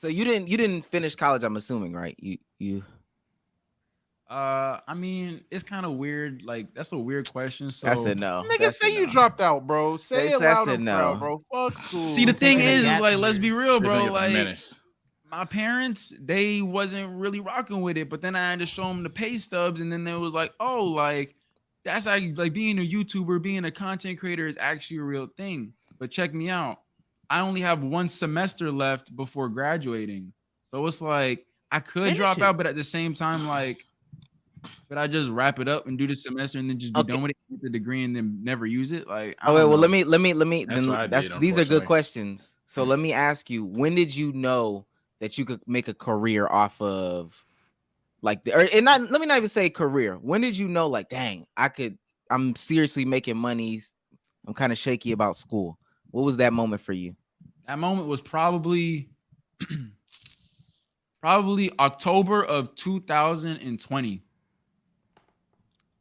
So you didn't finish college, I'm assuming, right? You I mean, it's kind of weird. Like, that's a weird question. That's So, a no. Nigga, That's a say you no. dropped out, bro. Say it That's loud a and proud, no. bro. Fuck see, the school. thing Taking a is gap like, let's be year. real, This bro. nigga's a Like, menace. my parents, they wasn't really rocking with it, but then I had to show them the pay stubs, and then they was like, oh, like that's like being a YouTuber, being a content creator is actually a real thing. But check me out. I only have one semester left before graduating. So it's like I could Finish drop it. out, but at the same time, like, should I just wrap it up and do the semester and then just be Okay. done with it, get the degree, and then never use it? Like, I Oh wait, don't well know. let me That's then what I that's did, these are good unfortunately. questions. So let me ask you, when did you know that you could make a career off of like and not let me not even say career. When did you know like dang, I'm seriously making money. I'm kind of shaky about school. What was that moment for you? That moment was probably probably October of 2020.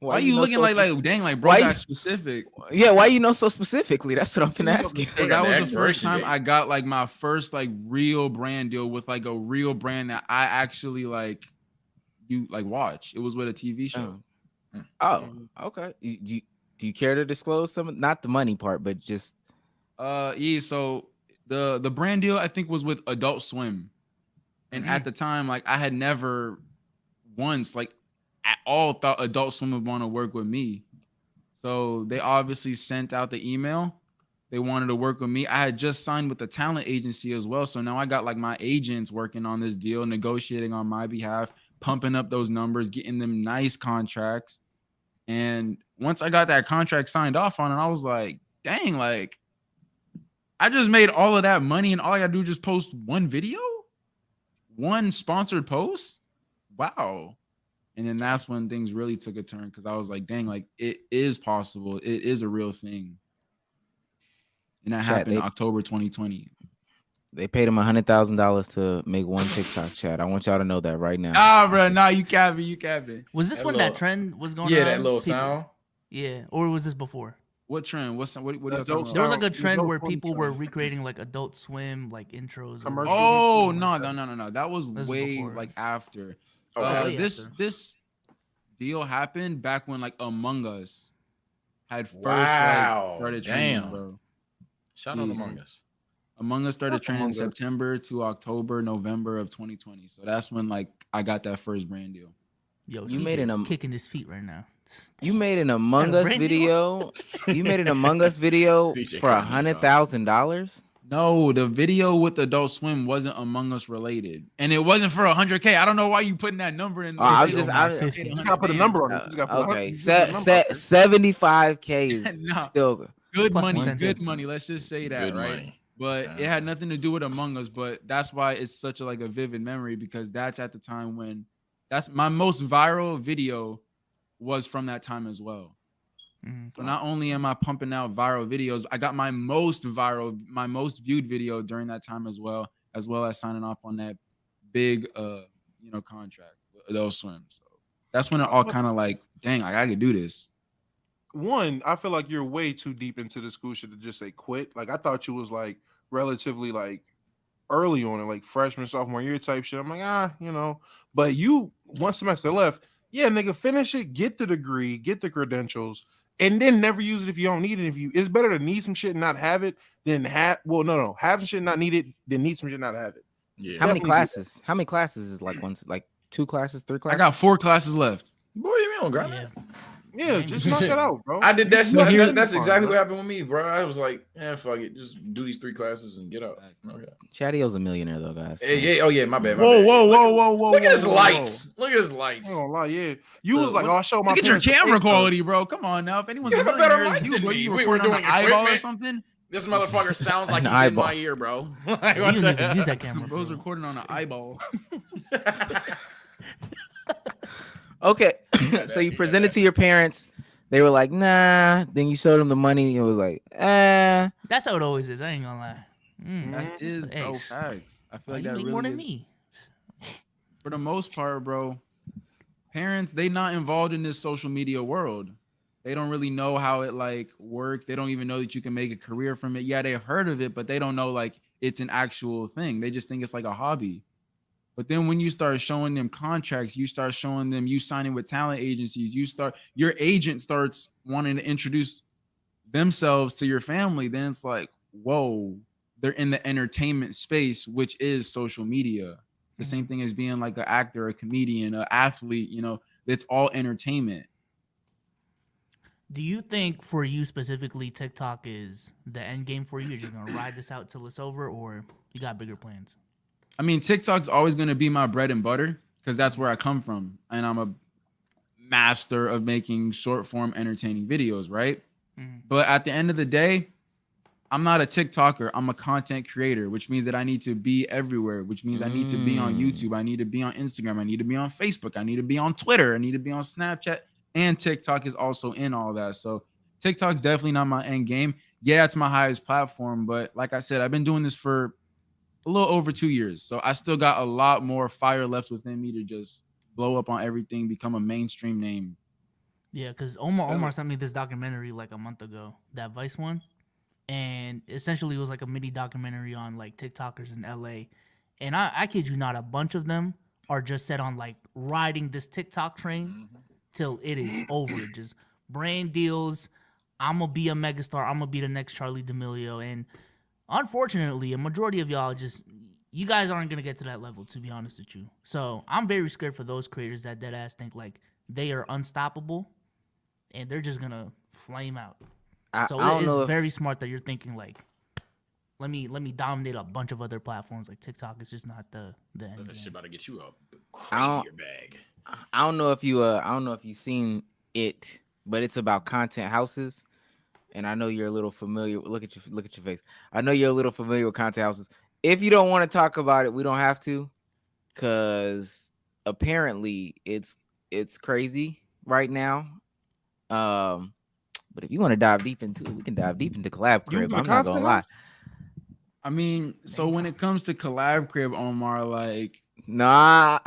Why you know looking so like dang, like bro why got you- specific? Yeah, why you know so specifically? That's what I'm gonna ask you. Because got that the was the first expiration time date. I got like my first like real brand deal with like a real brand that I actually like you like watch. It was with a TV show. Oh, okay. Do you care to disclose some? Not the money part, but just Yeah, so the brand deal I think was with Adult Swim. And at the time, like I had never once like at all thought Adult Swim would want to work with me. So they obviously sent out the email. They wanted to work with me. I had just signed with the talent agency as well. So now I got like my agents working on this deal, negotiating on my behalf, pumping up those numbers, getting them nice contracts. And once I got that contract signed off on it, I was like, dang, like I just made all of that money and all I gotta do is just post one video, one sponsored post. Wow. And then that's when things really took a turn because I was like, dang, like it is possible. It is a real thing. And that Chat, happened in October 2020. they paid him $100,000 to make one TikTok chat. I want y'all to know that right now. Ah, bro, nah, you capping, you capping. Was this That when little- that trend was going on? Yeah, that little People- sound. Yeah, or was this before? What trend? What are you talking Adult about? There was like a Adult trend where Swim people were trend. recreating like Adult Swim like intros. or- Commercials. Oh no. That was This is way before. like after. Okay. Way This after. this deal happened back when like Among Us had first Wow, like started damn. trending, bro. Shout out Yeah. Among Us. Among Us started Fuck trending Among Us. September to October, November of 2020. So that's when like I got that first brand deal. Yo, You CJ's made an kicking his feet right now. You made an Among Got a Us brand video. You made an Among Us video DJ for Khaled. $100,000. No, the video with Adult Swim wasn't Among Us related, and it wasn't for 100K. I don't know why you putting that number in. Oh, I'm the just- video. I'm- I paid You You 100 gotta put a bands. number on it. You just gotta put Okay, you gotta put a number on it. 75K is Nah. still Good Plus money, incentives. good money. Let's just say that, Good right? money. But Yeah. it had nothing to do with Among Us. But that's why it's such a like a vivid memory because that's at the time when that's my most viral video was from that time as well. Mhm. So not only am I pumping out viral videos, I got my most viral, my most viewed video during that time as well as signing off on that big contract with Adult Swim. So that's when it all kind of like, dang, I gotta do this. One, I feel like you're way too deep into the school shit to just say quit. Like I thought you was like relatively like early on it, like freshman, sophomore year type shit. I'm like, but you one semester left. Yeah, nigga, finish it, get the degree, get the credentials, and then never use it if you don't need it. If you it's better to need some shit and not have it than have have some shit and not need it than need some shit and not have it. Yeah. How many Definitely do classes? How many classes is like once like 2 classes, 3 I classes? got 4 classes left. Boy, you mean on grab Yeah. Yeah, Maybe. just knock that out, bro. I did that. You know, That's fine, exactly bro. what happened with me, bro. I was like, yeah, fuck it, just do these 3 classes and get out. Okay. Chatty-O's a millionaire though, guys. Hey, yeah. Oh yeah, my bad. My Whoa, bad. whoa, Look whoa, at- whoa, whoa. Look at his whoa, whoa, lights. Look at his I lights. ain't gonna lie, yeah. You was Look, like, look- oh, I showed my Look at your parents the camera face, though. quality, bro. Come on now. If anyone's You a have a better millionaire, mic you, than bro, me. you We were recording on doing an eyeball or equipment. something. This motherfucker sounds like An he's in eyeball. my ear, bro. Like, You what don't the even hell? use that camera. Bro's for real. recording on an eyeball. Okay. So you presented to your parents. They were like, nah. Then you showed them the money. It was like, That's how it always is. I ain't gonna lie. That is, bro, Ace. facts. I feel Why like you that make really more than is. me? For the most part, bro, parents, they not involved in this social media world. They don't really know how it like works. They don't even know that you can make a career from it. Yeah, they've heard of it, but they don't know like it's an actual thing. They just think it's like a hobby. But then when you start showing them contracts, you start showing them you signing with talent agencies, your agent starts wanting to introduce themselves to your family, then it's like, whoa, they're in the entertainment space, which is social media. It's the same thing as being like an actor, a comedian, an athlete, it's all entertainment. Do you think for you specifically, TikTok is the end game for you? You're just gonna ride this out till it's over, or you got bigger plans? I mean, TikTok's always going to be my bread and butter because that's where I come from. And I'm a master of making short form entertaining videos, right? But at the end of the day, I'm not a TikToker. I'm a content creator, which means that I need to be everywhere, which means I need to be on YouTube. I need to be on Instagram. I need to be on Facebook. I need to be on Twitter. I need to be on Snapchat. And TikTok is also in all that. So TikTok's definitely not my end game. Yeah, it's my highest platform. But like I said, I've been doing this for a little over 2 years. So I still got a lot more fire left within me to just blow up on everything, become a mainstream name. Yeah, because Omar sent me this documentary like a month ago, that Vice one. And essentially it was like a mini documentary on like TikTokers in LA. And I kid you not, a bunch of them are just set on like riding this TikTok train till it is over. Just brand deals. I'm going to be a megastar. I'm going to be the next Charlie D'Amelio. And unfortunately, a majority of y'all you guys aren't going to get to that level, to be honest with you. So I'm very scared for those creators that dead ass think like they are unstoppable and they're just going to flame out. So it's very smart that you're thinking like, let me dominate a bunch of other platforms. Like TikTok is just not the end. That shit about to get you a crazier bag. I don't know if you've seen it, but it's about content houses. And I know you're a little familiar. Look at your face. I know you're a little familiar with content houses. If you don't want to talk about it, we don't have to, because apparently it's crazy right now. But if you want to dive deep into it, we can dive deep into Collab Crib. I'm not gonna lie. I mean, so when it comes to Collab Crib, Omar, like, nah.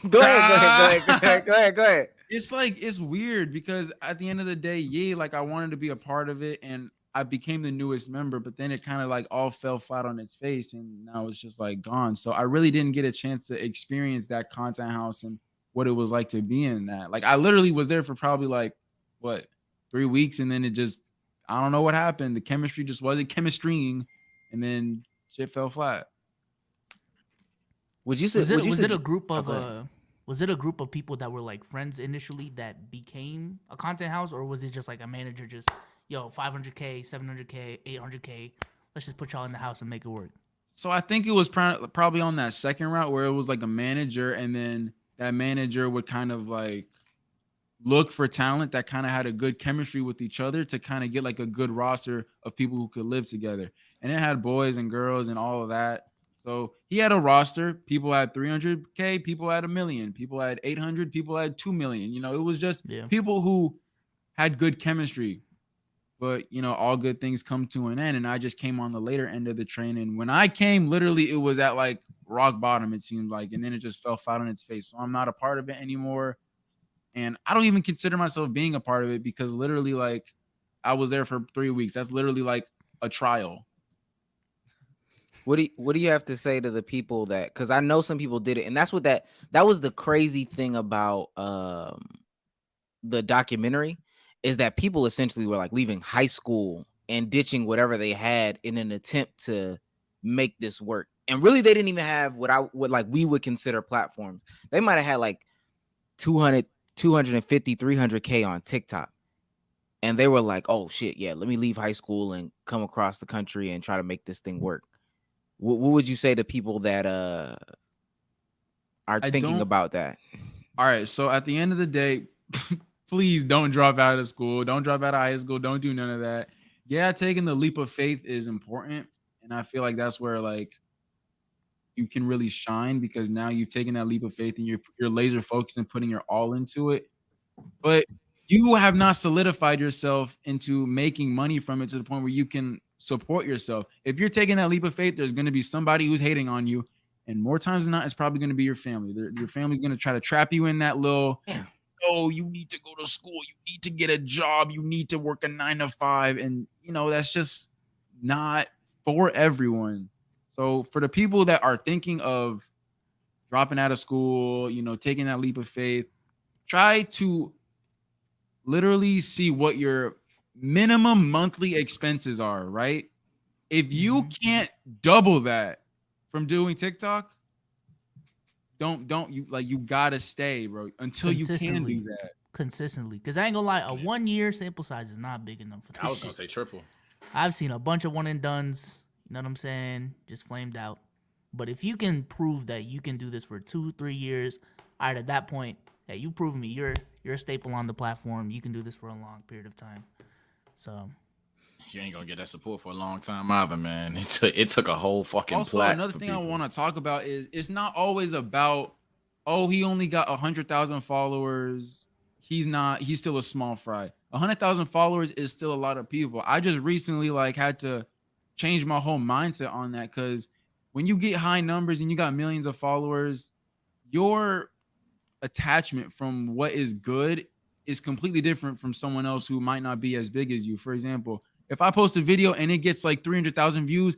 Go ahead. It's weird because at the end of the day, yeah, like I wanted to be a part of it and I became the newest member, but then it kind of like all fell flat on its face and now it's just like gone. So I really didn't get a chance to experience that content house and what it was like to be in that. Like I literally was there for probably like 3 weeks and then I don't know what happened. The chemistry just wasn't chemistrying and then shit fell flat. Was it a group of people that were like friends initially that became a content house, or was it just like a manager just, yo, 500K, 700K, 800K, let's just put y'all in the house and make it work? So I think it was probably on that second route where it was like a manager and then that manager would kind of like look for talent that kind of had a good chemistry with each other to kind of get like a good roster of people who could live together. And it had boys and girls and all of that. So he had a roster. People had 300K, people had 1 million, people had 800, people had 2 million. It was just people who had good chemistry. But, all good things come to an end. And I just came on the later end of the train. And when I came, literally, it was at like rock bottom, it seemed like. And then it just fell flat on its face. So I'm not a part of it anymore. And I don't even consider myself being a part of it because literally, like, I was there for 3 weeks. That's literally like a trial. What do you have to say to the people that, because I know some people did it, and that's what that was the crazy thing about the documentary, is that people essentially were like leaving high school and ditching whatever they had in an attempt to make this work. And really they didn't even have what we would consider platforms. They might have had like 200, 250, 300K on TikTok. And they were like, oh shit, yeah, let me leave high school and come across the country and try to make this thing work. What would you say to people that are thinking about that? All right. So at the end of the day, please don't drop out of school. Don't drop out of high school. Don't do none of that. Yeah, taking the leap of faith is important. And I feel like that's where like you can really shine because now you've taken that leap of faith and you're laser focused and putting your all into it. But you have not solidified yourself into making money from it to the point where you can support yourself. If you're taking that leap of faith, there's going to be somebody who's hating on you. And more times than not, it's probably going to be your family. Your family's going to try to trap you in that little, oh, you need to go to school. You need to get a job. You need to work a 9 to 5. And, that's just not for everyone. So for the people that are thinking of dropping out of school, taking that leap of faith, try to literally see what your minimum monthly expenses are, right? If you can't double that from doing TikTok, you gotta stay, bro, until you can do that. Consistently. Because I ain't gonna lie, a 1 year sample size is not big enough for this I was shit. gonna say triple. I've seen a bunch of one and dones, you know what I'm saying? Just flamed out. But if you can prove that you can do this for 2-3 years, all right, at that point, hey, you proven me you're a staple on the platform. You can do this for a long period of time. So You ain't gonna get that support for a long time either, man. It took a whole fucking Also, plat another for thing people. I want to talk about is it's not always about, oh, he only got 100,000 followers. He's still a small fry. 100,000 followers is still a lot of people. I just recently had to change my whole mindset on that, because when you get high numbers and you got millions of followers, your attachment from what is good is completely different from someone else who might not be as big as you. For example, if I post a video and it gets 300,000 views,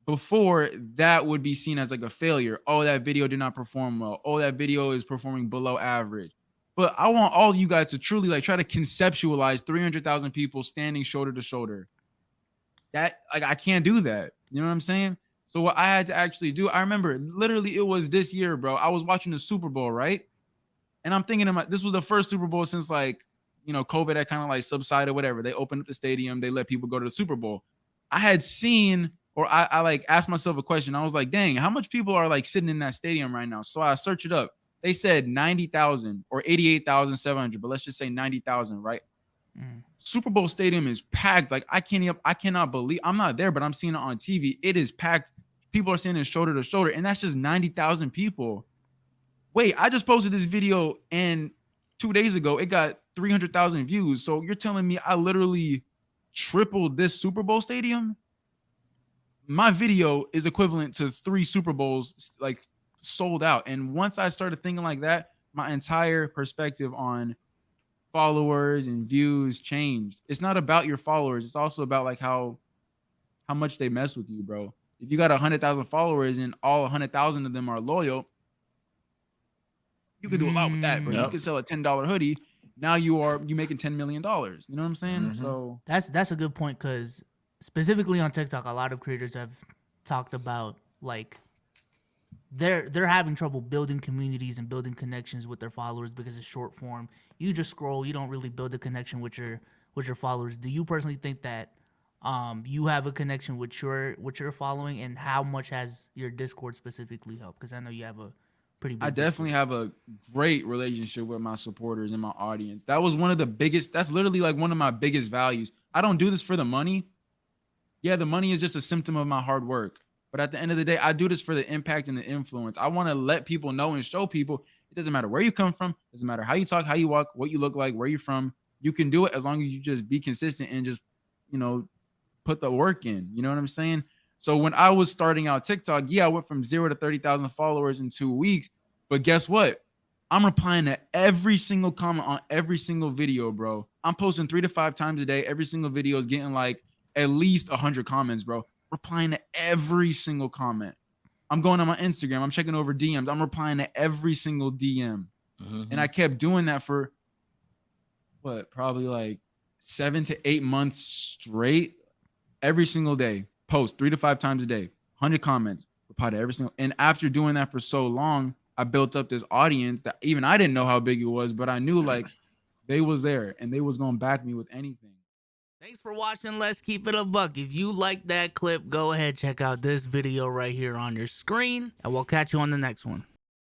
before that would be seen as a failure. Oh, that video did not perform well. Oh, that video is performing below average. But I want all you guys to truly try to conceptualize 300,000 people standing shoulder to shoulder. That I can't do that. You know what I'm saying? So what I had to actually do, I remember literally it was this year, bro. I was watching the Super Bowl, right? And I'm thinking this was the first Super Bowl since COVID had kind of subsided, whatever. They opened up the stadium, they let people go to the Super Bowl. I had seen, or I asked myself a question. I was like, dang, how much people are sitting in that stadium right now? So I searched it up. They said 90,000 or 88,700, but let's just say 90,000, right? Super Bowl stadium is packed. I cannot believe, I'm not there, but I'm seeing it on TV. It is packed. People are standing shoulder to shoulder, and that's just 90,000 people. Wait, I just posted this video, and 2 days ago, it got 300,000 views. So you're telling me I literally tripled this Super Bowl stadium? My video is equivalent to 3 Super Bowls sold out. And once I started thinking like that, my entire perspective on followers and views changed. It's not about your followers. It's also about how much they mess with you, bro. If you got 100,000 followers and all 100,000 of them are loyal, you could do a lot with that, bro. Yep. You could sell a $10 hoodie. Now you making $10 million. You know what I'm saying? So that's a good point, because specifically on TikTok, a lot of creators have talked about they're having trouble building communities and building connections with their followers because it's short form. You just scroll, you don't really build a connection with your followers. Do you personally think that you have a connection with your following, and how much has your Discord specifically helped? Because I know you have a pretty big I definitely have a great relationship with my supporters and my audience. That was one of the biggest, that's literally one of my biggest values. I don't do this for the money. Yeah, the money is just a symptom of my hard work. But at the end of the day, I do this for the impact and the influence. I want to let people know and show people it doesn't matter where you come from. It doesn't matter how you talk, how you walk, what you look like, where you're from. You can do it as long as you just be consistent and just, put the work in. You know what I'm saying? So when I was starting out TikTok, yeah, I went from 0 to 30,000 followers in 2 weeks. But guess what? I'm replying to every single comment on every single video, bro. I'm posting 3 to 5 times a day. Every single video is getting at least 100 comments, bro. Replying to every single comment. I'm going on my Instagram. I'm checking over DMs. I'm replying to every single DM. And I kept doing that for probably 7 to 8 months straight. Every single day, post 3 to 5 times a day, 100 comments, reply to every single. And after doing that for so long, I built up this audience that even I didn't know how big it was, but I knew they was there and they was gonna back me with anything. Thanks for watching. Let's keep it a buck. If you like that clip, go ahead, check out this video right here on your screen, and we'll catch you on the next one.